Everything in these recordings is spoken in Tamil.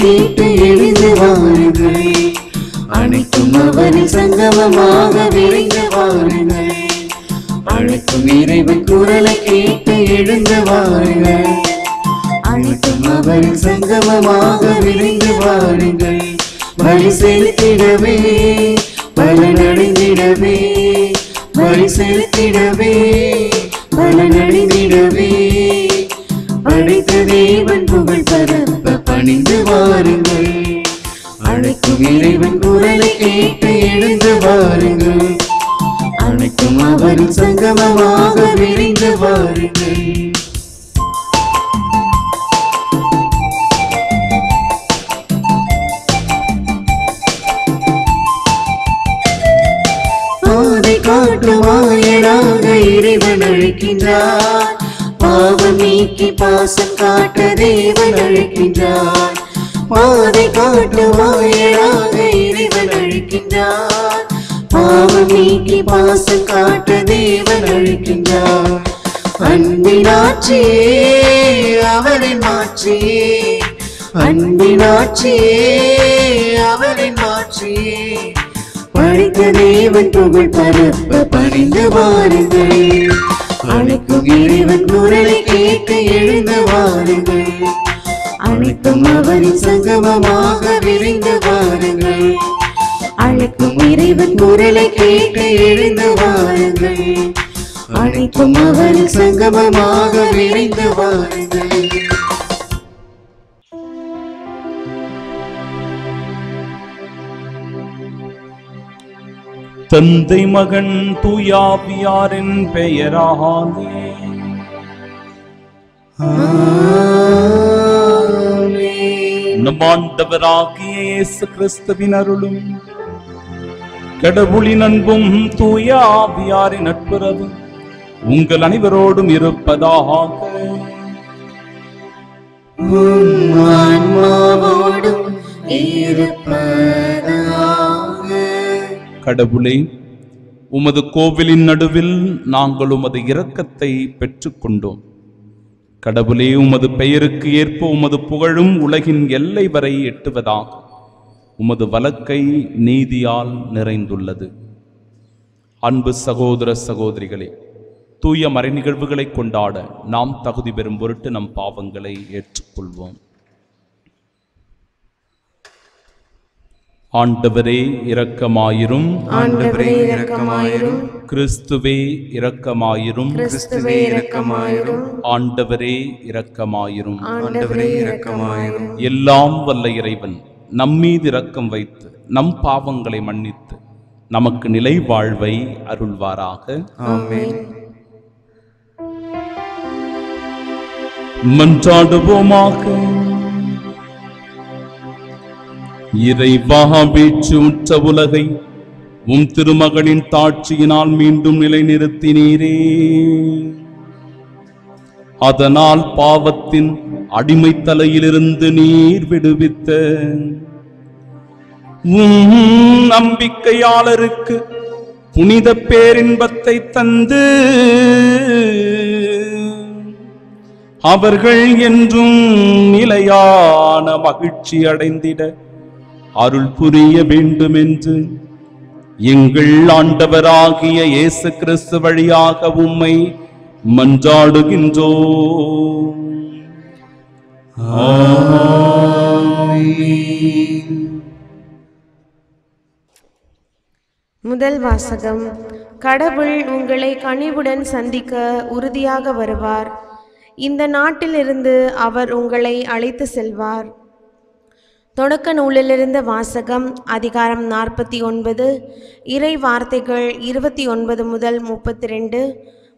கேட்டு எழுந்து வாருங்கள். அனைத்தும் அவரில் சங்கமமாக விரைந்து வாருங்கள். அழைக்கும் இறைவன் குரலை கேட்டு எழுந்து வாருங்கள். அனைத்தும் அவரில் சங்கமமாக விரைந்து வாருங்கள். பலி செலுத்திடவே பலனடைந்திடவே, பலி செலுத்திடவே பலனடைந்திடவே, படைத்த தேவன் புகழ் பரப்ப பணிந்து வாருங்கள். அழைக்கும் இறைவன் குரலை கேட்டு எழுந்து வாருங்கள். அனைத்தும் அவரின் சங்கமமாக விரைந்து வாருங்கள். பாதை காட்டும் ஆயனாக இறைவன் அழைக்கின்றார். பாவம் நீக்கி பாசம் காட்ட தேவன் அழைக்கின்றார். பாதை காட்டும் ஆயனாக இறைவன் அழைக்கின்றார். பாவம் நீக்கி பாசம் காட்ட தேவன் அழைக்கின்றார். அன்பின் ஆட்சியே அவரின் மாட்சியே, அன்பின் ஆட்சியே அவரின் மாட்சியே, படைத்த தேவன் புகழ் பரப்ப பணிந்து வாருங்கள். அழைக்கும் இறைவன் குரலை கேட்டு எழுந்து வாருங்கள். அனைத்தும் அவரின் சங்கமமாக விரைந்து வாருங்கள். அழைக்கும் இறைவன் குரலை கேட்டு எழுந்து வாருங்கள். அனைத்தும் அவரின் சங்கமமாக விரைந்து வாருங்கள். தந்தை மகன் தூயாவியாரின் பெயராலே நம் ஆண்டவராகிய இயேசு கிறிஸ்துவின் அருளும் கடவுளின் அன்பும் தூயாவியாரின் நட்புறவும் உங்கள் அனைவரோடும் இருப்பதாக. கடவுளே, உமது கோவிலின் நடுவில் நாங்கள் உமது இரக்கத்தை பெற்றுக்கொண்டோம். கடவுளே, உமது பெயருக்கு ஏற்ப உமது புகழும் உலகின் எல்லை வரை எட்டுவதாக உமது வலக்கை நீதியால் நிறைந்துள்ளது. அன்பு சகோதர சகோதரிகளே, தூய மறை நிகழ்வுகளை கொண்டாட நாம் தகுதி பெறும் பொருட்டு நம் பாவங்களை ஏற்றுக்கொள்வோம். ஆண்டவரே இரக்கமாயிரும், ஆண்டவரே இரக்கமாயிரும், கிறிஸ்துவே இரக்கமாயிரும், கிறிஸ்துவே இரக்கமாயிரும், ஆண்டவரே இரக்கமாயிரும், ஆண்டவரே இரக்கமாயிரும். எல்லாம் வல்ல இறைவன் நம்மீது இரக்கம் வைத்து நம் பாவங்களை மன்னித்து நமக்கு நிலை வாழ்வை அருள்வாராக. ஆமென். மன்றாடுவோமாக. இறைவா, வீழ்ச்சியுற்ற உலகை உம் திருமகனின் தாட்சியினால் மீண்டும் நிலைநிறுத்தினீரே. அதனால் பாவத்தின் அடிமைத்தலையிலிருந்து நீர் விடுவித்த உம் நம்பிக்கையாளருக்கு புனித பேரின்பத்தை தந்து அவர்கள் என்றும் நிலையான மகிழ்ச்சி அடைந்திட அருள் புரிய வேண்டும் என்று எங்கள் ஆண்டவராகிய இயேசு கிறிஸ்து வழியாக உம்மை மன்றாடுகின்றோம். முதல் வாசகம். கடவுள் உங்களை கனிவுடன் சந்திக்க உறுதியாக வருவார். இந்த நாட்டிலிருந்து அவர் உங்களை அழைத்து செல்வார். தொடக்க நூலிலிருந்து வாசகம். அதிகாரம் 49, இறை வார்த்தைகள் 29 முதல் 32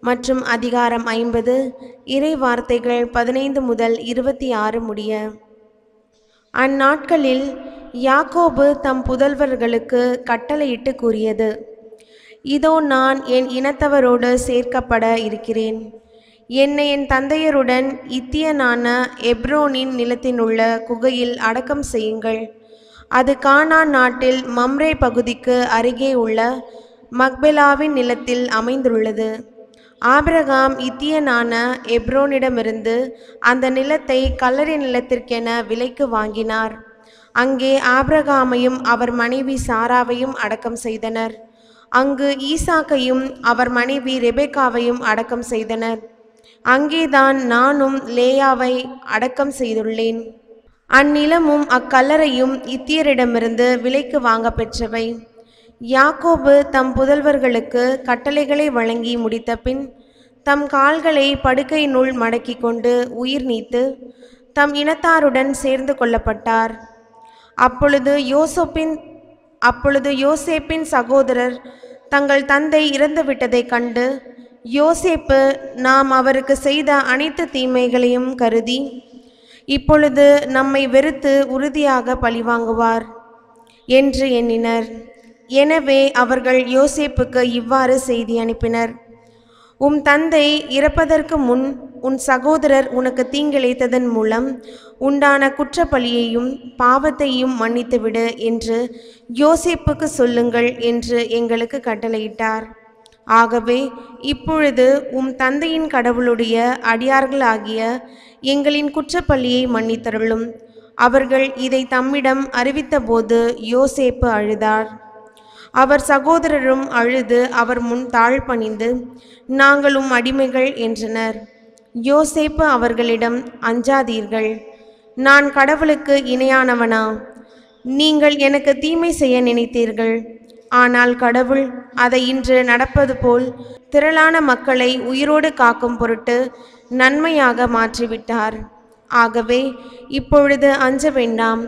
மற்றும் அதிகாரம் 50, இறை வார்த்தைகள் 15 முதல் 26 முடிய. அந்நாட்களில் யாக்கோபு தம் புதல்வர்களுக்கு கட்டளையிட்டு கூறியது: இதோ நான் என் இனத்தவரோடு சேர்க்கப்பட இருக்கிறேன். என்னை என் தந்தையருடன் இத்தியனான எப்ரோனின் நிலத்தினுள்ள குகையில் அடக்கம் செய்யுங்கள். அது கானான் நாட்டில் மம்ரே பகுதிக்கு அருகே உள்ள மக்பெலாவின் நிலத்தில் அமைந்துள்ளது. ஆபிரகாம் இத்தியனான எப்ரோனிடமிருந்து அந்த நிலத்தை கல்லறை நிலத்திற்கென விலைக்கு வாங்கினார். அங்கே ஆபிரகாமையும் அவர் மனைவி சாராவையும் அடக்கம் செய்தனர். அங்கு ஈசாக்கையும் அவர் மனைவி ரெபெக்காவையும் அடக்கம் செய்தனர். அங்கேதான் நானும் லேயாவை அடக்கம் செய்துள்ளேன். அந்நிலமும் அக்கல்லறையும் இத்தியரிடமிருந்து விலைக்கு வாங்க பெற்றவை. யாக்கோபு தம் புதல்வர்களுக்கு கட்டளைகளை வழங்கி முடித்த பின் தம் கால்களை படுக்கையினுள் மடக்கி கொண்டு உயிர் நீத்து தம் இனத்தாருடன் சேர்ந்து கொள்ளப்பட்டார். அப்பொழுது யோசேப்பின் சகோதரர் தங்கள் தந்தை இறந்துவிட்டதைக் கண்டு யோசேப்பு நாம் அவருக்கு செய்த அனைத்து தீமைகளையும் கருதி இப்பொழுது நம்மை வெறுத்து உறுதியாக பழிவாங்குவார் என்று எண்ணினர். எனவே அவர்கள் யோசேப்புக்கு இவ்வாறு செய்தி அனுப்பினர்: உம் தந்தை இறப்பதற்கு முன் உன் சகோதரர் உனக்கு தீங்கிழைத்ததன் மூலம் உண்டான குற்றப்பழியையும் பாவத்தையும் மன்னித்துவிடு என்று யோசேப்புக்கு சொல்லுங்கள் என்று எங்களுக்கு கட்டளையிட்டார். ஆகவே இப்பொழுது உம் தந்தையின் கடவுளுடைய அடியார்களாகிய எங்களின் குற்றப்பழியை மன்னித்தருளும். அவர்கள் இதை தம்மிடம் அறிவித்தபோது யோசேப்பு அழுதார். அவர் சகோதரரும் அழுது அவர் முன் தாழ்பணிந்து நாங்களும் அடிமைகள் என்றனர். யோசேப்பு அவர்களிடம், அஞ்சாதீர்கள், நான் கடவுளுக்கு இணையானவனா? நீங்கள் எனக்கு தீமை செய்ய நினைத்தீர்கள், ஆனால் கடவுள் அதை இன்று நடப்பது போல் திரளான மக்களை உயிரோடு காக்கும் பொருட்டு நன்மையாக மாற்றிவிட்டார். ஆகவே இப்பொழுது அஞ்ச வேண்டாம்,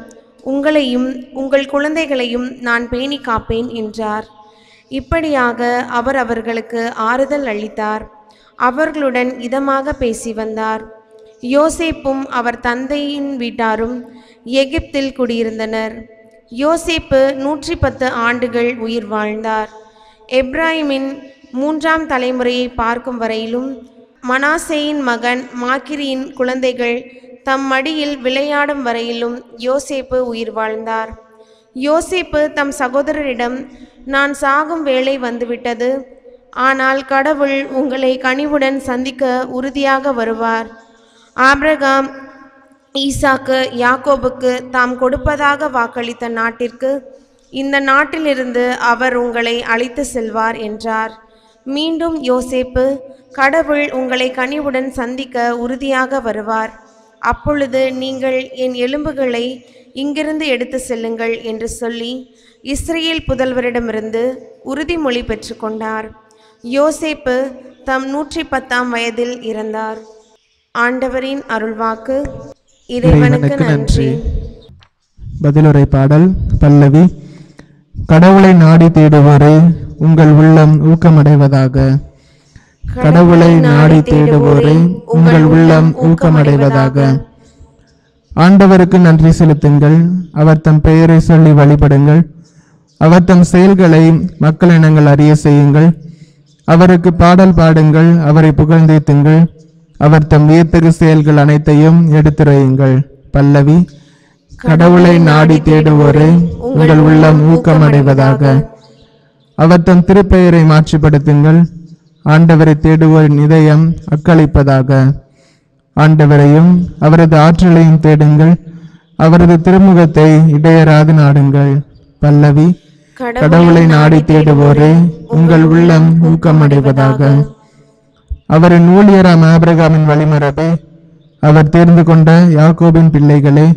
உங்களையும் உங்கள் குழந்தைகளையும் நான் பேணி காப்பேன் என்றார். இப்படியாக அவர் அவர்களுக்கு ஆறுதல் அளித்தார். அவர்களுடன் இதமாக பேசி வந்தார். யோசேப்பும் அவர் தந்தையின் வீட்டாரும் எகிப்தில் குடியிருந்தனர். யோசேப்பு 110 ஆண்டுகள் உயிர் வாழ்ந்தார். எப்ராயிமின் 3ஆம் தலைமுறையை பார்க்கும் வரையிலும் மனாசேயின் மகன் மாக்கிரியின் குழந்தைகள் தம் மடியில் விளையாடும் வரையிலும் யோசேப்பு உயிர் வாழ்ந்தார். யோசேப்பு தம் சகோதரரிடம், நான் சாகும் வேளை வந்துவிட்டது, ஆனால் கடவுள் உங்களை கனிவுடன் சந்திக்க உறுதியாக வருவார். ஆபிரகாம், ஈசாக்கு, யாக்கோபுக்கு தாம் கொடுப்பதாக வாக்களித்த நாட்டிற்கு இந்த நாட்டிலிருந்து அவர் உங்களை அழைத்து செல்வார் என்றார். மீண்டும் யோசேப்பு, கடவுள் உங்களை கனிவுடன் சந்திக்க உறுதியாக வருவார். அப்பொழுது நீங்கள் என் எலும்புகளை இங்கிருந்து எடுத்து செல்லுங்கள் என்று சொல்லி இஸ்ரேல் புதல்வரிடமிருந்து உறுதிமொழி பெற்றுக்கொண்டார். யோசேப்பு தம் 110ஆம் வயதில் இறந்தார். ஆண்டவரின் அருள்வாக்கு. இறைவனுக்கு நன்றி. பதிலுரை பாடல் பல்லவி. கடவுளை நாடி தேடுவோரே உங்கள் உள்ளம் ஊக்கமடைவதாக. கடவுளை நாடி தேடுவோரே உங்கள் உள்ளம் ஊக்கமடைவதாக. ஆண்டவருக்கு நன்றி செலுத்துங்கள், அவர் தம் பெயரை சொல்லி வழிபடுங்கள், அவர் தம் செயல்களை மக்களினங்கள் அறிய செய்யுங்கள். அவருக்கு பாடல் பாடுங்கள், அவரை புகழ்ந்தேத்துங்கள், அவர் தம் வியத்தகு செயல்கள் அனைத்தையும் எடுத்துரையுங்கள். பல்லவி. கடவுளை நாடி தேடுவோரே உங்கள் உள்ளம் ஊக்கமடைவதாக. அவர் தம் திருப்பெயரை மாற்றிப்படுத்துங்கள், ஆண்டவரை தேடுவோரின் இதயம் அக்களிப்பதாக. ஆண்டவரையும் அவரது ஆற்றலையும் தேடுங்கள், அவரது திருமுகத்தை இடையராது நாடுங்கள். பல்லவி. கடவுளை நாடி தேடுவோரே உங்கள் உள்ளம் ஊக்கமடைவதாக. அவரின் ஊழியராம் ஆபிரகாமின் வழிமரபே, அவர் தேர்ந்து கொண்ட யாக்கோபின் பிள்ளைகளே,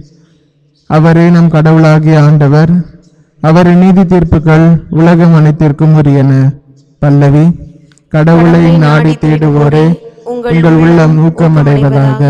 அவரே நம் கடவுளாகிய ஆண்டவர். அவரின் நீதி தீர்ப்புகள் உலகம் அனைத்திற்கும் உரியன. பல்லவி. கடவுளை நாடி தேடுவோரே உங்கள் உள்ளம் ஊக்கமடைவதாக.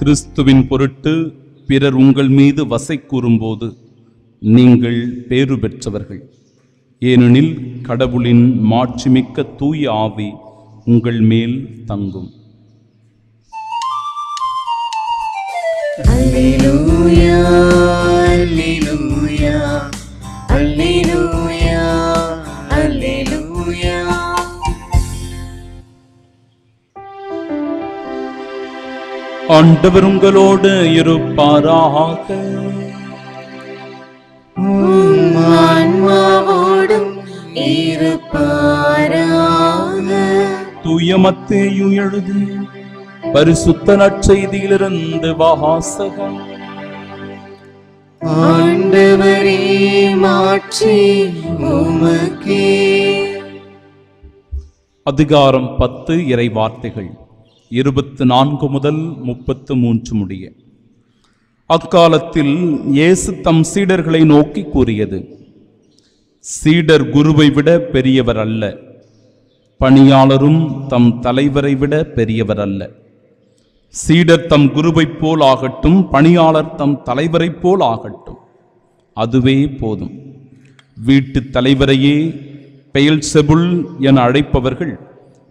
கிறிஸ்துவின் பொருட்டு பிறர் உங்கள் மீது வசை கூறும்போது நீங்கள் பேறு பெற்றவர்கள். ஏனெனில் கடவுளின் மாட்சிமிக்க தூய ஆவி உங்கள் மேல் தங்கும். அல்லேலூயா, அல்லேலூயா, அல்லேலூயா, அல்லேலூயா. ஆண்டவர் உங்களோடு இருப்பாராக. உம் ஆன்மாவோடும் இருப்பாராக. தூய மத்தேயு எழுதிய பரிசுத்த நற்செய்தியிலிருந்து வாசகம். ஆண்டவரே, மாட்சி உமக்கே. அதிகாரம் 10 இறை வார்த்தைகள் 24 முதல் 33 முடிய. அக்காலத்தில் இயேசு தம் சீடர்களை நோக்கி கூறியது: சீடர் குருவை விட பெரியவர் அல்ல, பணியாளரும் தம் தலைவரை விட பெரியவர் அல்ல. சீடர் தம் குருவைப் போல் ஆகட்டும், பணியாளர் தம் தலைவரைப் போல் ஆகட்டும், அதுவே போதும். வீட்டு தலைவரையே பெயல்செபுல் என அழைப்பவர்கள்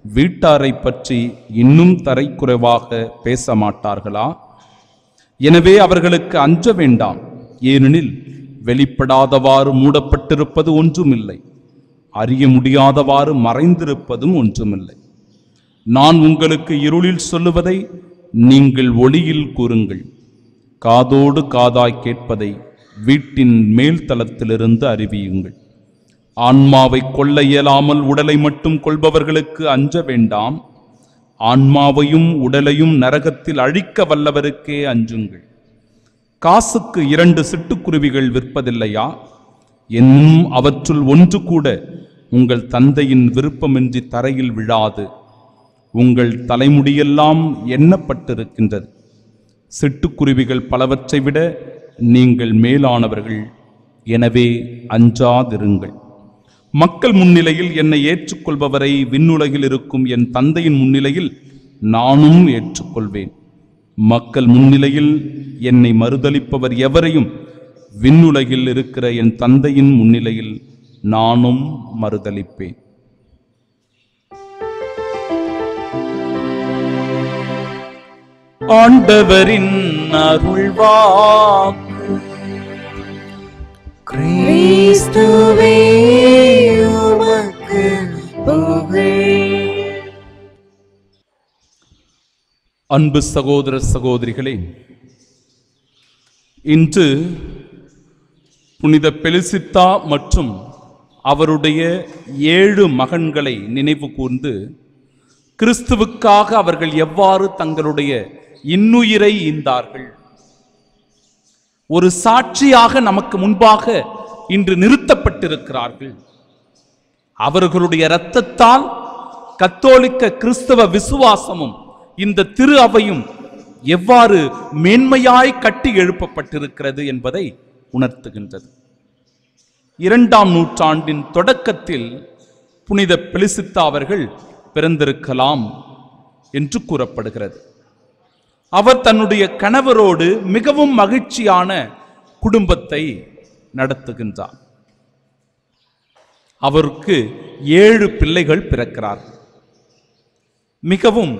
வீட்டாரை பற்றி இன்னும் தரைக்குறைவாக பேச மாட்டார்களா? எனவே அவர்களுக்கு அஞ்ச வேண்டாம். ஏனெனில் வெளிப்படாதவாறு மூடப்பட்டிருப்பது ஒன்றுமில்லை, அறிய முடியாதவாறு மறைந்திருப்பதும் ஒன்றுமில்லை. நான் உங்களுக்கு இருளில் சொல்லுவதை நீங்கள் ஒளியில் கூறுங்கள். காதோடு காதாய் கேட்பதை வீட்டின் மேல்தளத்திலிருந்து அறிவியுங்கள். ஆன்மாவை கொள்ள இயலாமல் உடலை மட்டும் கொள்பவர்களுக்கு அஞ்ச வேண்டாம். ஆன்மாவையும் உடலையும் நரகத்தில் அழிக்க வல்லவருக்கே அஞ்சுங்கள். காசுக்கு 2 சிட்டுக்குருவிகள் விற்பதில்லையா? இன்னும் அவற்றுள் ஒன்று கூட உங்கள் தந்தையின் விருப்பமின்றி தரையில் விழாது. உங்கள் தலைமுடியெல்லாம் எண்ணப்பட்டிருக்கின்றது. சிட்டுக்குருவிகள் பலவற்றை விட நீங்கள் மேலானவர்கள். எனவே அஞ்சாதிருங்கள். மக்கள் முன்னிலையில் என்னை ஏற்றுக்கொள்பவரை விண்ணுலகில் இருக்கும் என் தந்தையின் முன்னிலையில் நானும் ஏற்றுக்கொள்வேன். மக்கள் முன்னிலையில் என்னை மறுதலிப்பவர் எவரையும் விண்ணுலகில் இருக்கிற என் தந்தையின் முன்னிலையில் நானும் மறுதலிப்பேன். ஆண்டவரின் அருள்வாக்கு. கிறிஸ்துவே, உமக்கு புகழ். அன்பு சகோதர சகோதரிகளே, இன்று புனித பெலிசித்தா மற்றும் அவருடைய 7 மகன்களை நினைவு கூர்ந்து கிறிஸ்துவுக்காக அவர்கள் எவ்வாறு தங்களுடைய இன்னுயிரை ஈந்தார்கள், ஒரு சாட்சியாக நமக்கு முன்பாக இன்று நிறுத்தப்பட்டிருக்கிறார்கள். அவர்களுடைய இரத்தத்தால் கத்தோலிக்க கிறிஸ்தவ விசுவாசமும் இந்த திரு அவையும் எவ்வாறு மேன்மையாய் கட்டி எழுப்பப்பட்டிருக்கிறது என்பதை உணர்த்துகின்றது. 2ஆம் நூற்றாண்டின் தொடக்கத்தில் புனித பெலிசித்தா அவர்கள் பிறந்திருக்கலாம் என்று கூறப்படுகிறது. அவர் தன்னுடைய கணவரோடு மிகவும் மகிழ்ச்சியான குடும்பத்தை நடத்துகின்றார். அவருக்கு 7 பிள்ளைகள் பிறக்கிறார்கள். மிகவும்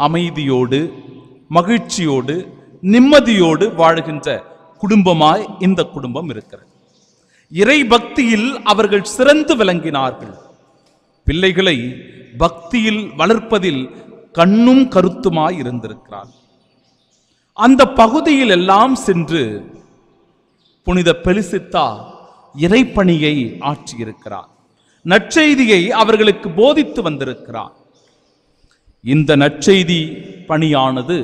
அமைதியோடு, மகிழ்ச்சியோடு, நிம்மதியோடு வாழுகின்ற குடும்பமாய் இந்த குடும்பம் இருக்கிறது. இறை பக்தியில் அவர்கள் சிறந்து விளங்கினார்கள். பிள்ளைகளை பக்தியில் வளர்ப்பதில் கண்ணும் கருத்துமாய் இருந்திருக்கிறார். அந்த பகுதியில் எல்லாம் சென்று புனித பெலிசித்தா இறைப்பணியை ஆற்றியிருக்கிறார். நற்செய்தியை அவர்களுக்கு போதித்து வந்திருக்கிறார். இந்த நற்செய்தி பணியானது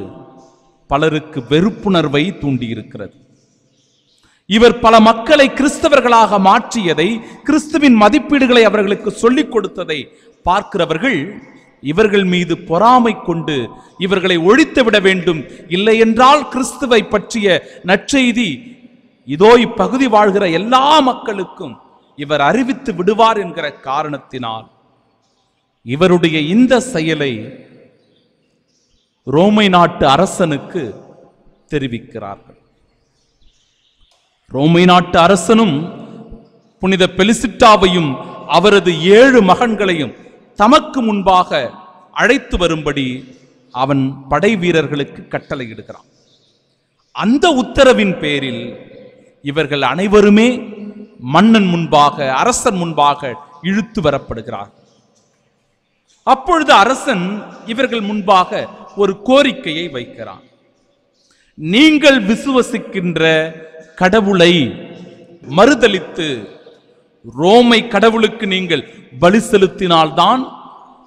பலருக்கு வெறுப்புணர்வை தூண்டியிருக்கிறது. இவர் பல மக்களை கிறிஸ்தவர்களாக மாற்றியதை, கிறிஸ்துவின் மதிப்பீடுகளை அவர்களுக்கு சொல்லிக் கொடுத்ததை பார்க்கிறவர்கள் இவர்கள் மீது பொறாமை கொண்டு இவர்களை ஒழித்து விட வேண்டும், இல்லை என்றால் கிறிஸ்துவை பற்றிய நற்செய்தி இதோ இப்பகுதி வாழ்கிற எல்லா மக்களுக்கும் இவர் அறிவித்து விடுவார் என்கிற காரணத்தினால் இவருடைய இந்த செயலை ரோமை நாட்டு அரசனுக்கு தெரிவிக்கிறார்கள். ரோமை நாட்டு அரசனும் புனித பெலிசிட்டாவையும் அவரது 7 மகன்களையும் தமக்கு முன்பாக அழைத்து வரும்படி அவன் படை வீரர்களுக்கு கட்டளையிடுகிறான். அந்த உத்தரவின் பேரில் இவர்கள் அனைவருமே மன்னன் முன்பாக, அரசன் முன்பாக இழுத்து வரப்படுகிறார். அப்பொழுது அரசன் இவர்கள் முன்பாக ஒரு கோரிக்கையை வைக்கிறான். நீங்கள் விசுவசிக்கின்ற கடவுளை மறுதலித்து ரோமை கடவுளுக்கு நீங்கள் பலி செலுத்தினால்தான்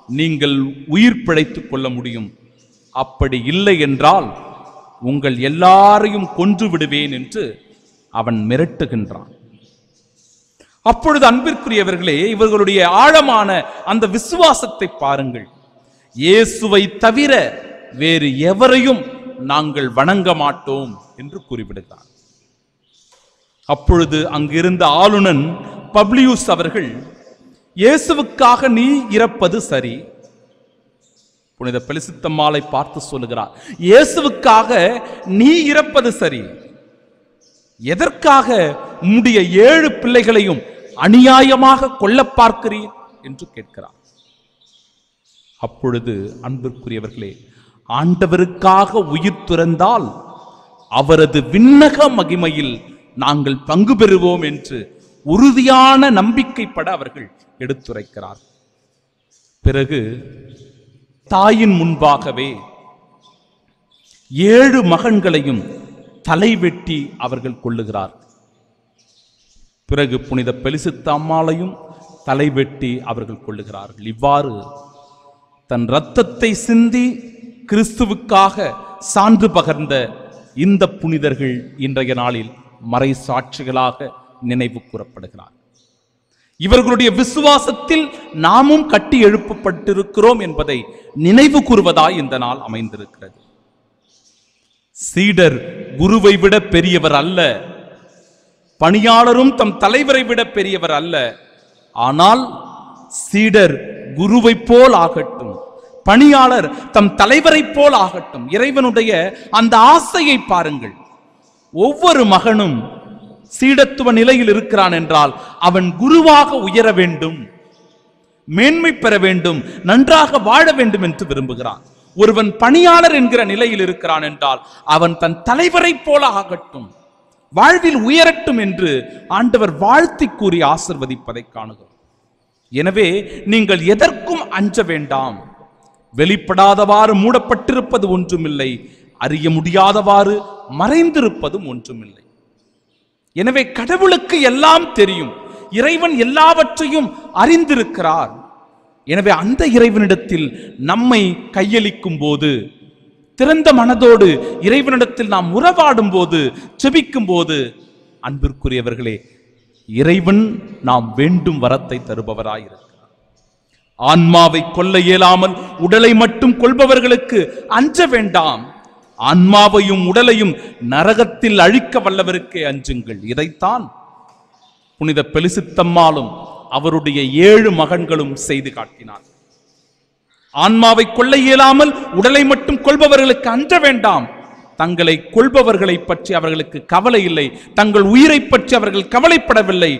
நீங்கள் உயிர் பிழைத்துக் கொள்ள முடியும். அப்படி இல்லை என்றால் உங்கள் எல்லாரையும் கொன்று விடுவேன் என்று அவன் மிரட்டுகின்றான். அப்பொழுது அன்பிற்குரியவர்களே, இவர்களுடைய ஆழமான அந்த விசுவாசத்தை பாருங்கள். இயேசுவை தவிர வேறு எவரையும் நாங்கள் வணங்க மாட்டோம் என்று கூறிவிடுகிறார். அப்பொழுது அங்கிருந்த ஆளுநன் பப்ளியூஸ் அவர்கள், இயேசுவுக்காக நீ இறப்பது சரி. புனித பெலிசித்தம்மாளை பார்த்து சொல்லுகிறார், இயேசுவுக்காக நீ இறப்பது சரி, எதற்காக உம்முடைய 7 பிள்ளைகளையும் அநியாயமாக கொல்ல பார்க்கிறீர் என்று கேட்கிறார். அப்பொழுது அன்பிற்குரியவர்களே, ஆண்டவருக்காக உயிர் துறந்தால் அவரது விண்ணக மகிமையில் நாங்கள் பங்கு பெறுவோம் என்று உறுதியான நம்பிக்கைப்பட அவர்கள் எடுத்துரைக்கிறார். பிறகு தாயின் முன்பாகவே 7 மகன்களையும் தலைவெட்டி அவர்கள் கொள்ளுகிறார். பிறகு புனித பெலிசித்த அம்மாளையும் தலைவெட்டி அவர்கள் கொள்ளுகிறார்கள். இவ்வாறு தன் இரத்தத்தை சிந்தி கிறிஸ்துவுக்காக சான்று பகர்ந்த இந்த புனிதர்கள் இன்றைய நாளில் மறை சாட்சிகளாக நினைவு கூறப்படுகிறார். இவர்களுடைய விசுவாசத்தில் நாமும் கட்டி எழுப்பப்பட்டிருக்கிறோம் என்பதை நினைவு கூறுவதாய் இந்த நாள் அமைந்திருக்கிறது. சீடர் குருவை விட பெரியவர் அல்ல, பணியாளரும் தம் தலைவரை விட பெரியவர் அல்ல. ஆனால் சீடர் குருவை போல் ஆகட்டும், பணியாளர் தம் தலைவரை போல் ஆகட்டும். இறைவனுடைய அந்த ஆசையை பாருங்கள். ஒவ்வொரு மகனும் சீடத்துவ நிலையில் இருக்கிறான் என்றால் அவன் குருவாக உயர வேண்டும், மேன்மை பெற வேண்டும், நன்றாக வாழ வேண்டும் என்று விரும்புகிறான். ஒருவன் பணியாளர் என்கிற நிலையில் இருக்கிறான் என்றால் அவன் தன் தலைவரை போல ஆகட்டும், வாழ்வில் உயரட்டும் என்று ஆண்டவர் வாழ்த்தி கூறி ஆசிர்வதிப்பதை காணுகிறோம். எனவே நீங்கள் எதற்கும் அஞ்ச வேண்டாம். வெளிப்படாதவாறு மூடப்பட்டிருப்பது ஒன்றுமில்லை, அறிய முடியாதவாறு மறைந்திருப்பதும் ஒன்றுமில்லை. எனவே கடவுளுக்கு எல்லாம் தெரியும், இறைவன் எல்லாவற்றையும் அறிந்திருக்கிறார். எனவே அந்த இறைவனிடத்தில் நம்மை கையளிக்கும் போது, திறந்த மனதோடு இறைவனிடத்தில் நாம் உறவாடும் போது, செபிக்கும் போது, அன்பிற்குரியவர்களே, இறைவன் நாம் வேண்டும் வரத்தை தருபவராயிருக்கிறார். ஆன்மாவை கொல்ல இயலாமல் உடலை மட்டும் கொள்பவர்களுக்கு அஞ்ச வேண்டாம். ஆன்மாவையும் உடலையும் நரகத்தில் அழிக்க வல்லவருக்கே அஞ்சுங்கள். இதைத்தான் புனித பெலிசித்தம்மாளும் அவருடைய 7 மகன்களும் செய்து காட்டினார். ஆன்மாவை கொல்ல இயலாமல் உடலை மட்டும் கொள்பவர்களுக்கு அஞ்ச வேண்டாம். தங்களை கொள்பவர்களை பற்றி அவர்களுக்கு கவலை இல்லை, தங்கள் உயிரை பற்றி அவர்கள் கவலைப்படவில்லை.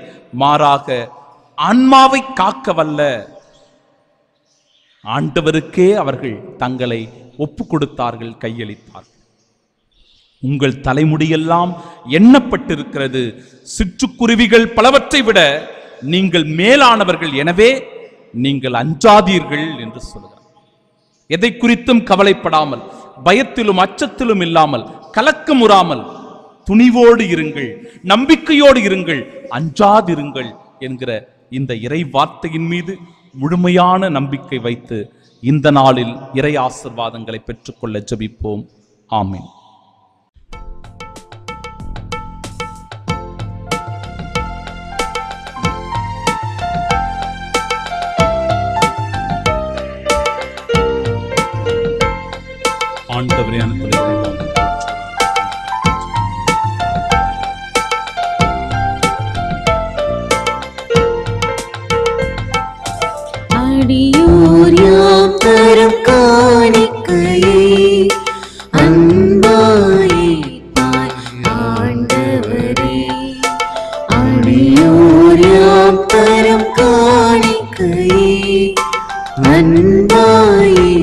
மாறாக ஆன்மாவை காக்க வல்ல ஆண்டவருக்கே அவர்கள் தங்களை ஒப்பு கொடுத்தார்கள், கையளித்தார்கள். உங்கள் தலைமுடியெல்லாம் எண்ணப்பட்டிருக்கிறது, சிற்றுக்குருவிகள் பலவற்றை விட நீங்கள் மேலானவர்கள், எனவே நீங்கள் அஞ்சாதீர்கள் என்று சொல்கிறார். எதை குறித்தும் கவலைப்படாமல், பயத்திலும் அச்சத்திலும் இல்லாமல், கலக்கமுறாமல் துணிவோடு இருங்கள், நம்பிக்கையோடு இருங்கள், அஞ்சாதிருங்கள் என்கிற இந்த இறை வார்த்தையின் மீது முழுமையான நம்பிக்கை வைத்து இந்த நாளில் இறை ஆசீர்வாதங்களை பெற்றுக்கொள்ள ஜெபிப்போம். ஆமென். ஆண்டவரே, அடியோர் யாம் தரும் காணிக்கையை அன்பாய் தரும் காணிக்கையை அன்பாயிப்பார்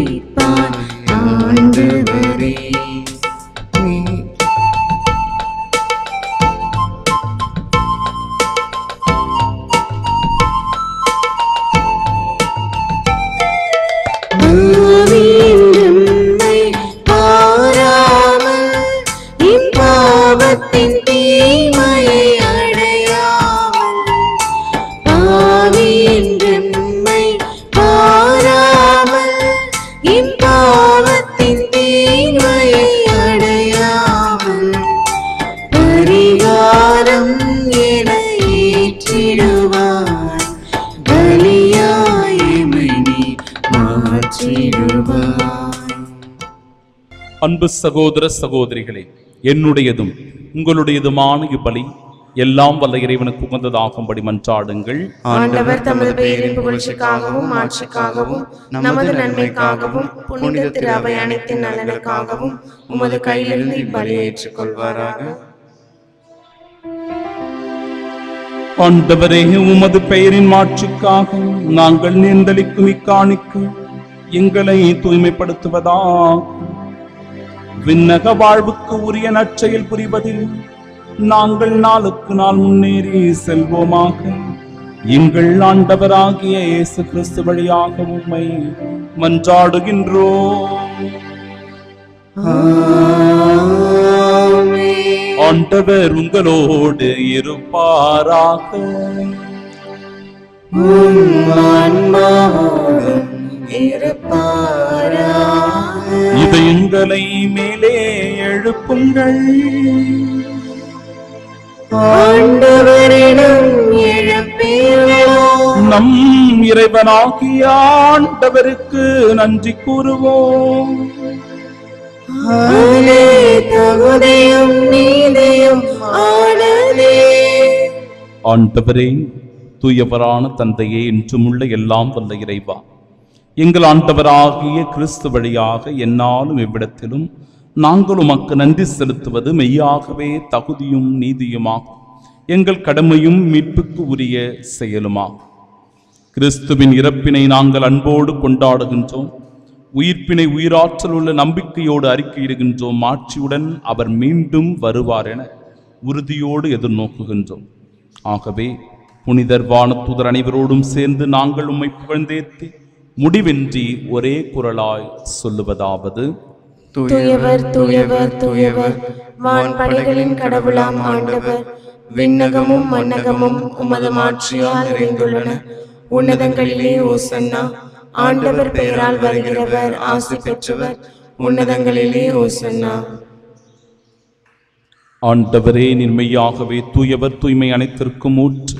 ஆண்டவரே. அன்பு சகோதர சகோதரிகளே, என்னுடையதும் உங்களுடையதுமான இப்பலி எல்லாம் வல்ல இறைவனுக்கு உகந்ததாகும்படி மன்றாடுங்கள். ஆண்டவர் தமது பெயரின் புகழ்ச்சிக்காகவும் ஆட்சிக்காகவும் நமது நன்மைக்காகவும் புனித திரு அவை அனைத்தின் நலனுக்காகவும் உமது கையிலிருந்து இப்பலியை ஏற்றுக்கொள்வாராக. ஆண்டவரே, உமது பெயரின் மாட்சிக்காக நாங்கள் நேர்ந்தளிக்கும் இக்காணிக்கு எங்களை தூய்மைப்படுத்துவதாக விண்ணக வாழ்வுக்கு உரிய நற்செயல் புரிவதில் நாங்கள் நாளுக்கு நாள் முன்னேறி செல்வோமாக. எங்கள் ஆண்டவராகிய இயேசு கிறிஸ்து வழியாக உம்மை மன்றாடுகின்றோம். ஆண்டவர் உங்களோடு இருப்பாராக. இதயங்களை மேலே எழுப்புங்கள். ஆண்டவரிடம் எழுப்பேன். நம் இறைவனாகிய ஆண்டவருக்கு நன்றி கூறுவோம். தகுதியும் நீதியும் ஆனதே. ஆண்டவரே, தூயவரான தந்தையே, என்றுமுள்ள எல்லாம் வல்ல இறைவா, எங்கள் ஆண்டவராகிய கிறிஸ்து வழியாக எந்நாளும் இவ்விடத்திலும் நாங்கள் உமக்கு நன்றி செலுத்துவது மெய்யாகவே தகுதியும் நீதியுமாகும், எங்கள் கடமையும் மீட்புக்கு உரிய செயலுமாகும். கிறிஸ்துவின் இறப்பினை நாங்கள் அன்போடு கொண்டாடுகின்றோம். உயிர்ப்பினை உயிராற்றல் உள்ள நம்பிக்கையோடு அறிக்கையிடுகின்றோம். ஆட்சியுடன் அவர் மீண்டும் வருவார் என உறுதியோடு எதிர்நோக்குகின்றோம். ஆகவே புனிதர் வானதூதர் அனைவரோடும் சேர்ந்து நாங்கள் உம்மை புகழ்ந்தேத்தி முடிவின்றி ஒரே குரலாய் சொல்லுவதாவது: தூயவர் தூயவர் தூயவர், வான்படைகளின் கடவுளாம் ஆண்டவர். விண்ணகமும் மன்னகமும் உமது மாட்சியால் நிறைந்துள்ளன. உன்னதங்களிலே ஓசன்னா. ஆண்டவர் பெயரால் வருகிறவர் ஆசி பெற்றவர். உன்னதங்களிலே ஓசன்னா. ஆண்டவரே, நிர்மையாகவே தூயவர், தூய்மை அனைத்திற்கும் ஊற்று.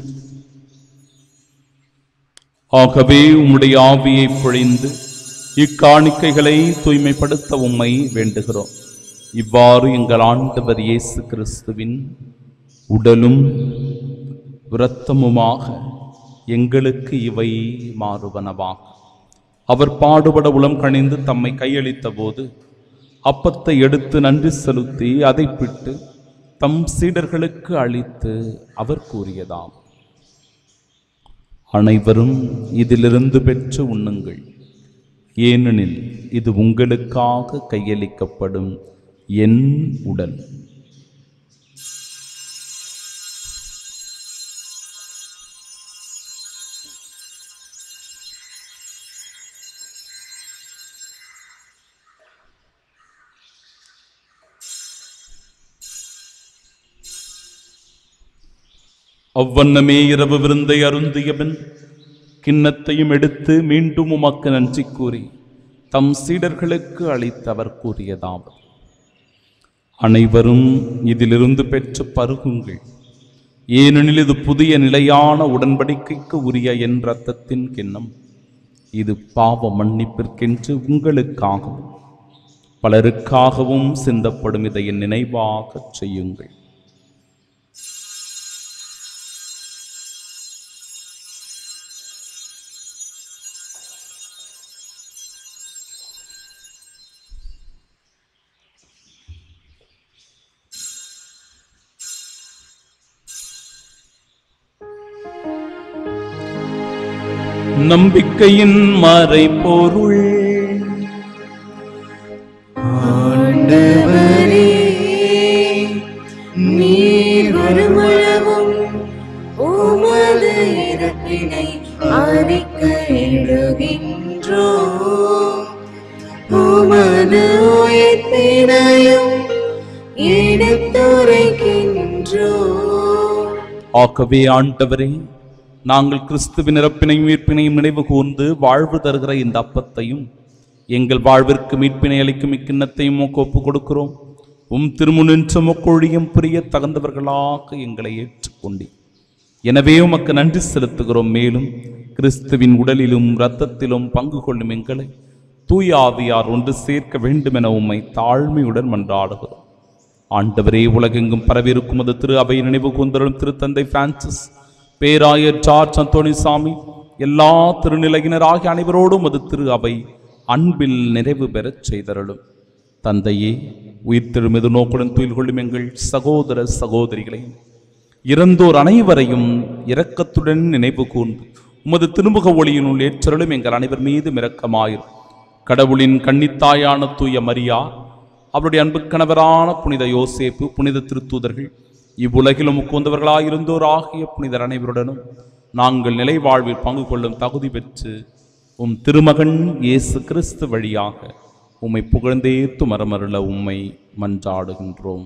ஆகவே உம்முடைய ஆவியை பொழிந்து இக்காணிக்கைகளை தூய்மைப்படுத்த உம்மை வேண்டுகிறோம். இவ்வாறு எங்கள் ஆண்டவர் இயேசு கிறிஸ்துவின் உடலும் இரத்தமுமாக எங்களுக்கு இவை மாறுவனவாகும். அவர் பாடுபட உளம் கணிந்து தம்மை கையளித்த போது அப்பத்தை எடுத்து நன்றி செலுத்தி அதை பிட்டு தம் சீடர்களுக்கு அளித்து அவர் கூறியதாம்: அனைவரும் இதிலிருந்து பெற்று உண்ணுங்கள், ஏனெனில் இது உங்களுக்காக கையளிக்கப்படும் என் உடல். அவ்வண்ணமே இரவு விருந்தை அருந்தியவன் கிண்ணத்தையும் எடுத்து மீண்டும் உமக்கு நன்றி கூறி தம் சீடர்களுக்கு அளித்தவர் கூறியதாவது: அனைவரும் இதிலிருந்து பெற்று பருகுங்கள், ஏனெனில் இது புதிய நிலையான உடன்படிக்கைக்கு உரிய என் இரத்தத்தின் கிண்ணம். இது பாவ மன்னிப்பிற்கென்று உங்களுக்காகவும் பலருக்காகவும் சிந்தப்படும். இதை என் நினைவாக செய்யுங்கள். நம்பிக்கையின் மறைபொருள். ஆண்டவரே, நீர் வருமளவும் உமது இறப்பினை அறிக்கையிடுகின்றோம், உமது உயிர்ப்பினையும் எடுத்துரைக்கின்றோம். ஆகவே ஆண்டவரே, நாங்கள் கிறிஸ்துவின் இறப்பினையும் மீட்பினையும் நினைவு கூர்ந்து வாழ்வு தருகிற இந்த அப்பத்தையும் எங்கள் வாழ்விற்கு மீட்பினை அளிக்கும் இக்கிண்ணத்தையும் ஒப்புக் கொடுக்கிறோம். திருமுனின்று மொக்கொழியும் புரிய தகுந்தவர்களாக எங்களை ஏற்றுக்கொண்டீர். எனவே உமக்கு நன்றி செலுத்துகிறோம். மேலும் கிறிஸ்துவின் உடலிலும் இரத்தத்திலும் பங்கு கொள்ளும் எங்களை தூய ஆவியார் ஒன்று சேர்க்க வேண்டும் என உம்மை தாழ்மையுடன் மன்றாடுகிறோம். ஆண்டவரே, உலகெங்கும் பரவியிருக்கும் அது திரு அவை நினைவு கூர்ந்தருளும் திருத்தந்தை பிரான்சிஸ், பேராயர் ஜார்ஜ் அந்தோணிசாமி, எல்லா திருநிலையினராகிய அனைவரோடும் அது திரு அவை அன்பில் நிறைவு பெறச் செய்தருளும். தந்தையே, உயிர்த்தெழும் எது நோக்குடன் துயில் கொள்ளும் எங்கள் சகோதர சகோதரிகளையும் இறந்தோர் அனைவரையும் இரக்கத்துடன் நினைவு கூர்ந்து உமது திருமுக ஒளியினுள் ஏற்றருளும் எங்கள் அனைவர் மீது இரக்கமாயிரும். கடவுளின் கன்னித்தாயான தூய மரியா, அவருடைய அன்பு கணவரான புனித யோசேப்பு, புனித திருத்தூதர்கள், இவ்வுலகிலும் உட்கொண்டவர்களாயிருந்தோர் ஆகிய புனிதர் அனைவருடனும் நாங்கள் நிலை வாழ்வில் பங்கு கொள்ளும் தகுதி பெற்று உம் திருமகன் இயேசு கிறிஸ்து வழியாக உம்மை புகழ்ந்தேத்து மரமருள உம்மை மன்றாடுகின்றோம்.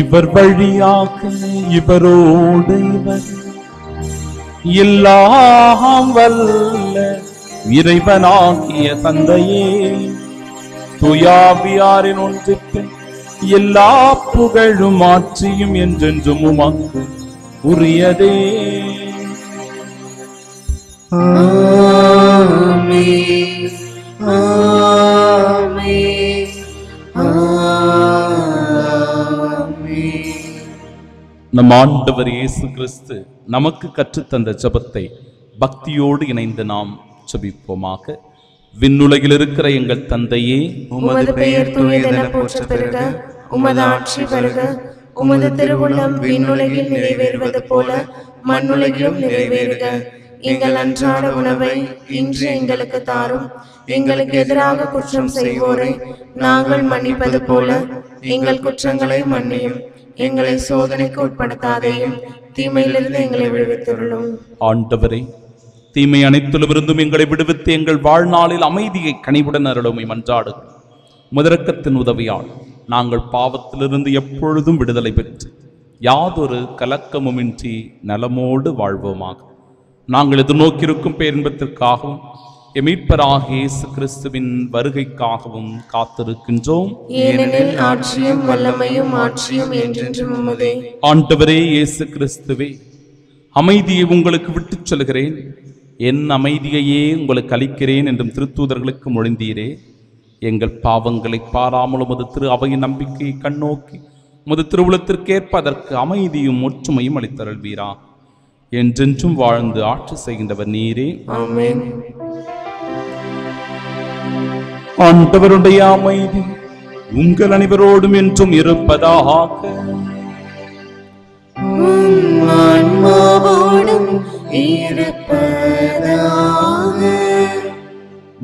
இவர் வழியாக இவரோடு இவர் எல்லாம் வல்ல இறைவனாகிய தந்தையே, தூயாவியாரின் ஒன்றுக்கு எல்லா புகழும் ஆட்சியும் என்றென்றும் உமக்கு உரியதே. ஆமென், ஆமென், ஆமென். நம் ஆண்டவர் இயேசு கிறிஸ்து நமக்கு கற்றுத்தந்த ஜெபத்தை பக்தியோடு இணைந்து நாம் ஜெபிப்போமாக. விண்ணுலகில் இருக்கிற எங்கள் தந்தையே, உமது பெயர் தூயதென போற்ற பெறுக, உமது ஆட்சி வருக, உமது திருவுள்ளம் விண்ணுலகில் நிறைவேறுவது போல மண்ணுலகிலும் நிறைவேறுக. எங்கள் அன்றாட உணவை இன்று எங்களுக்கு தாரும். எங்களுக்கு எதிராக குற்றம் செய்வோரை நாங்கள் மன்னிப்பது போல எங்கள் குற்றங்களை மன்னியும். எங்களை சோதனைக்கு உட்படுத்தாதையும், தீமையிலிருந்து எங்களை விடுவித்துள்ளோம். ஆண்டவரே, தீமை அனைத்திலுமிருந்தும் எங்களை விடுவித்து எங்கள் வாழ்நாளில் அமைதியை கனிவுடன் அருளுமை மன்றாடுகிறோம். முதரக்கத்தின் உதவியால் நாங்கள் பாவத்திலிருந்து எப்பொழுதும் விடுதலை பெற்று யாதொரு கலக்கமுமின்றி நலமோடு வாழ்வோமாக. நாங்கள் எதிர்நோக்கியிருக்கும் பேரின்பத்திற்காகவும் மீட்பராகிய இயேசு கிறிஸ்துவின் வருகைக்காகவும் காத்திருக்கின்றோம். ஏனெனில் ஆட்சியும் வல்லமையும் ஆட்சியும் என்றென்றும் உமதே. ஆண்டவரே இயேசு கிறிஸ்துவே, அமைதியை உங்களுக்கு விட்டுச் சொல்கிறேன், என் அமைதியையே உங்களுக்கு அளிக்கிறேன் என்றும் திருத்தூதர்களுக்கு மொழிந்தீரே. எங்கள் பாவங்களை பாராமல் உமது திரு அவையின் நம்பிக்கையை கண்ணோக்கி உமது திருவுளத்திற்கேற்ப அதற்கு அமைதியும் ஒற்றுமையும் அளித்தருள்வீரா. என்றென்றும் வாழ்ந்து ஆட்சி செய்கின்றவர் நீரே. ஆமென். ஆண்டவருடைய அமைதி உங்கள் அனைவரோடும் என்றும் இருப்பதாக. ஆன்மாவோடும் இருப்பதாக.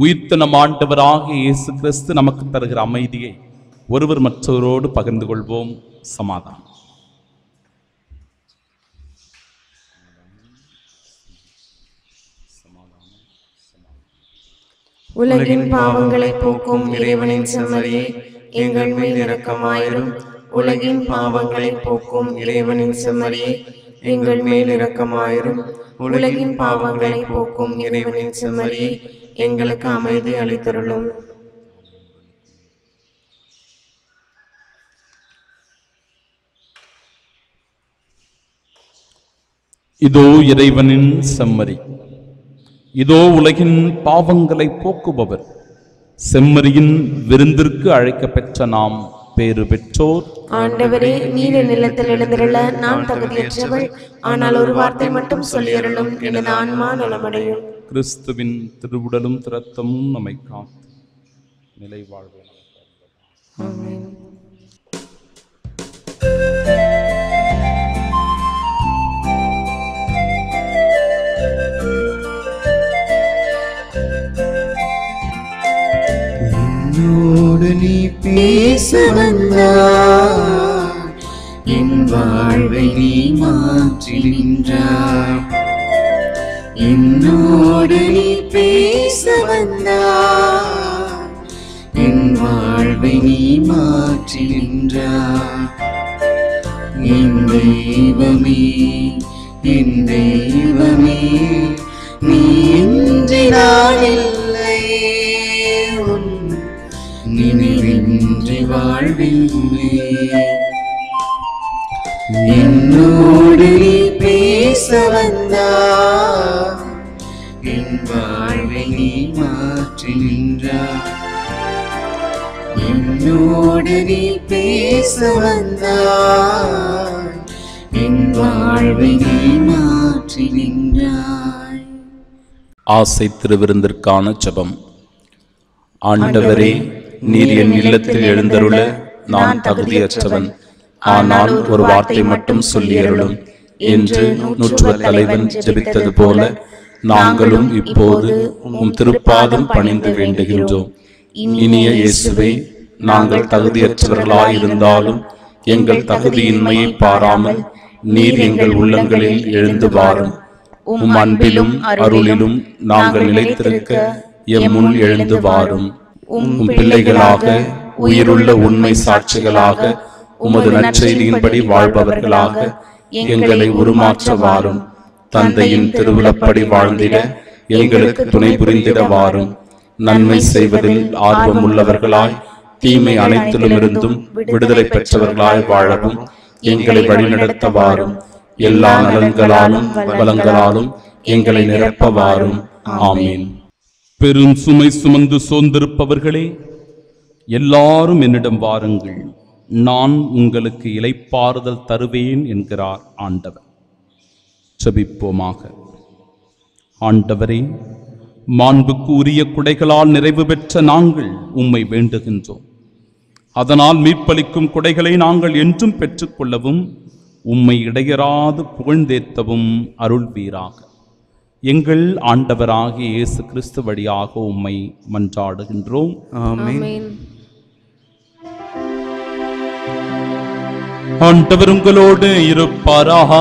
உயிர்த்த நம் ஆண்டவராகிய இயேசு கிறிஸ்து நமக்கு தருகிற அமைதியை ஒருவர் மற்றவரோடு பகிர்ந்து கொள்வோம். சமாதானம். உலகின் பாவங்களை போக்கும் இறைவனின் செம்மறியே, எங்கள் மேல் இரக்கமாயிரும். உலகின் பாவங்களை போக்கும் இறைவனின் செம்மறியே, எங்கள் மேல் இரக்கமாயிரும். உலகின் பாவங்களை போக்கும் இறைவனின் செம்மறியே, எங்களுக்கு அமைதி அளித்தருளும். இதோ இறைவனின் செம்மறி, இதோ உலகின் பாவங்களை போக்குபவர். செம்மறியின் விருந்திற்கு அழைக்கப்பெற்ற நாம் பேறு பெற்றோர். ஆண்டவரே, நீர் நிலத்தில் எழுந்திருள நான் தகுதியற்றவள். ஆனால் ஒரு வார்த்தை மட்டும் சொல்லியருளும், எனது ஆன்மா நலமடையும். கிறிஸ்துவின் திருவுடலும் இரத்தமும் நம்மை காத்து நிலை வாழ்வு. வந்தாய், என் வாழ்வை நீ மாற்றி நின்றாய். என்னோடு நீ பேச வந்தாய், என் வாழ்வை நீ மாற்றி நின்றாய். என் தெய்வமே, என் தெய்வமே, நீ இன்றி நான் இல்லை, உன் நினைவின்றி வாழ்வில்லை. என்னோடு நீ பேச வந்தாய், என் வாழ்வை நீ மாற்றி நின்றாய். என்னோடு நீ பேச வந்தாய், என் வாழ்வை நீ மாற்றி நின்றாய். ஆசை திருவிருந்திற்கான ஜெபம். ஆண்டவரே, நீர் என் இல்லத்தில் எழுந்தருள நான் தகுதியற்றவன். ஆனால் ஒரு வார்த்தை மட்டும் சொல்லியருளும் என்று நூற்றுவ தலைவன் ஜெபித்தது போல நாங்களும் இப்போது உம் திருப்பாதம் பணிந்து வேண்டுகின்றோம். இனிய இயேசுவே, நாங்கள் தகுதியற்றவர்களாயிருந்தாலும் எங்கள் தகுதியின்மையை பாராமல் நீர் எங்கள் உள்ளங்களில் எழுந்து வாரும். உம் அன்பிலும் அருளிலும் நாங்கள் நிலைத்திருக்க எம் முன் எழுந்து வாரும். உம் பிள்ளைகளாக, உயிருள்ள உண்மை சாட்சிகளாக, உமது நற்செய்தியின்படி வாழ்பவர்களாக எங்களை உருமாற்ற வாரும். தந்தையின் திருவிழப்படி வாழ்ந்திட எங்களுக்கு துணை புரிந்திட வாரும். நன்மை செய்வதில் ஆர்வம் உள்ளவர்களாய், தீமை அனைத்திலுமிருந்தும் விடுதலை பெற்றவர்களாய் வாழவும் எங்களை வழிநடத்த வாரும். எல்லா நலன்களாலும் வளங்களாலும் எங்களை நிரப்ப வாரும். ஆமீன். பெரும் சுமை சுமந்து சோர்ந்திருப்பவர்களே, எல்லாரும் என்னிடம் வாருங்கள், நான் உங்களுக்கு இளைப்பாறுதல் தருவேன் என்கிறார் ஆண்டவர். ஜெபிப்போமாக. ஆண்டவரே, மாண்புக்கு உரிய குடைகளால் நிறைவு பெற்ற நாங்கள் உம்மை வேண்டுகின்றோம். அதனால் மீட்பளிக்கும் குடைகளை நாங்கள் என்றும் பெற்றுக்கொள்ளவும் உம்மை இடையராது புகழ்ந்தேத்தவும் அருள்வீராக. எங்கள் ஆண்டவராகிய இயேசு கிறிஸ்து வழியாக உம்மை மன்றாடுகின்றோம். ஆமென். ஆண்டவர் உங்களோடு இருப்பாராக.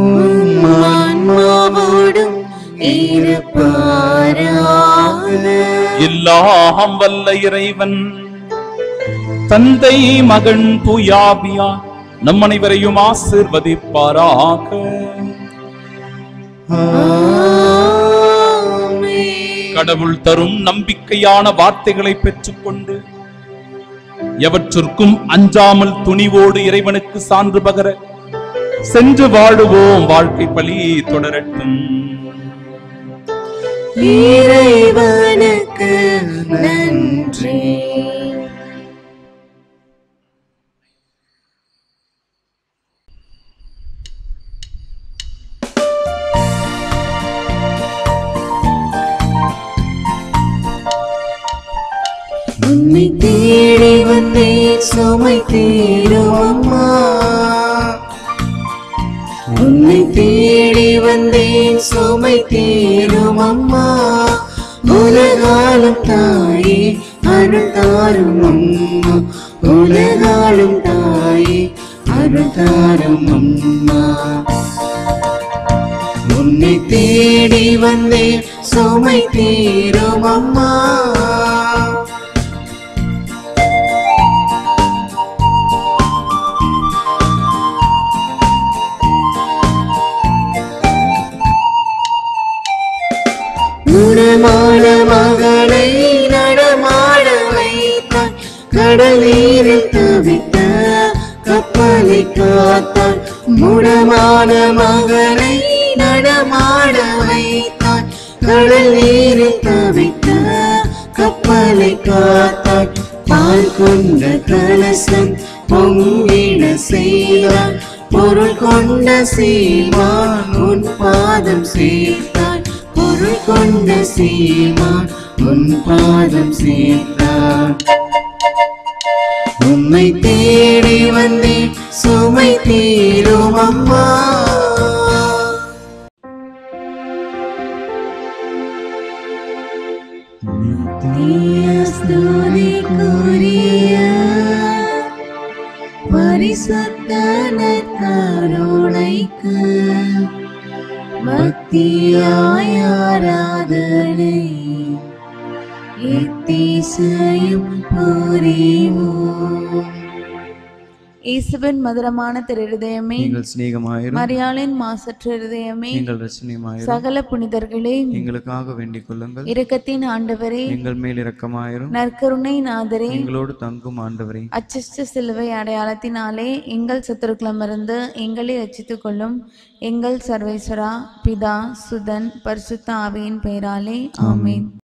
உம் ஆன்மாவோடும் இருப்பாராக. எல்லாம் வல்ல இறைவன் தந்தை, மகன், தூயாவியார் நம் அனைவரையும் ஆசீர்வதிப்பாராக. ஆமென். கடவுள் தரும் நம்பிக்கையான வார்த்தைகளை பெற்றுக்கொண்டு எவற்றிற்கும் அஞ்சாமல் துணிவோடு இறைவனுக்கு சான்று பகர சென்று வாழுவோம். வாழ்க்கை பலி தொடரட்டும். இறைவனுக்கு நன்றி. உன்னை தேடி வந்தேன், சுமை தீரும் அம்மா. உன்னை தேடி வந்தேன், சுமை தீரும் அம்மா. உலகாலும் தாயே அருள் தாரும் அம்மா. உலகாலும் தாயே அருள் தாரும் அம்மா. உன்னை தேடி வந்தேன், சுமை தீரும் அம்மா. குணமான மகளை நடமாட வைத்தாய், கடல் நீரில் தவித்த கப்பலை காத்தாய். குணமான மகளை நடமாட வைத்தாய், கடல் நீரில் தவித்த கப்பலை காத்தாய். பால் கொண்ட கலசம் பொங்கிட செய்தாய், பொருள் கொண்ட சீமான் உன் பாதம் சேர்த்தாய். பொருள் கொண்ட சீமான் உன் பாதம் சேர்த்தாய். உம்மை தேடி வந்தேன், சுமை தீரும் அம்மா. நித்திய ஸ்துதிக்கு பரிசுத்த நற்கருணைக்கு பக்தியாய் ஆராதனை எத்திசையும் புரிவோம். இயேசுவின் மதுரமான திருஹதயமே, நீங்கள் சிநேகமாயிரும். மரியாளின் மாசற்ற இருதயமே, நீங்கள் ரட்சணியமாயிரும். சகல புனிதர்களே, எங்களுக்காக வேண்டிக் கொள்ளுங்கள். இரக்கத்தின் ஆண்டவரே, எங்கள் மேல் இரக்கமாயிரும். நற்கருணை நாதரே, எங்களோடு தங்கும் ஆண்டவரே, அச்சிஷ்ட சிலுவை அடையாளத்தினாலே எங்கள் சத்துருக்களமிருந்து எங்களை ரட்சித்துக் கொள்ளும் எங்கள் சர்வேஸ்வரா, பிதா, சுதன், பரிசுத்த ஆவியின் பெயராலே ஆமென்.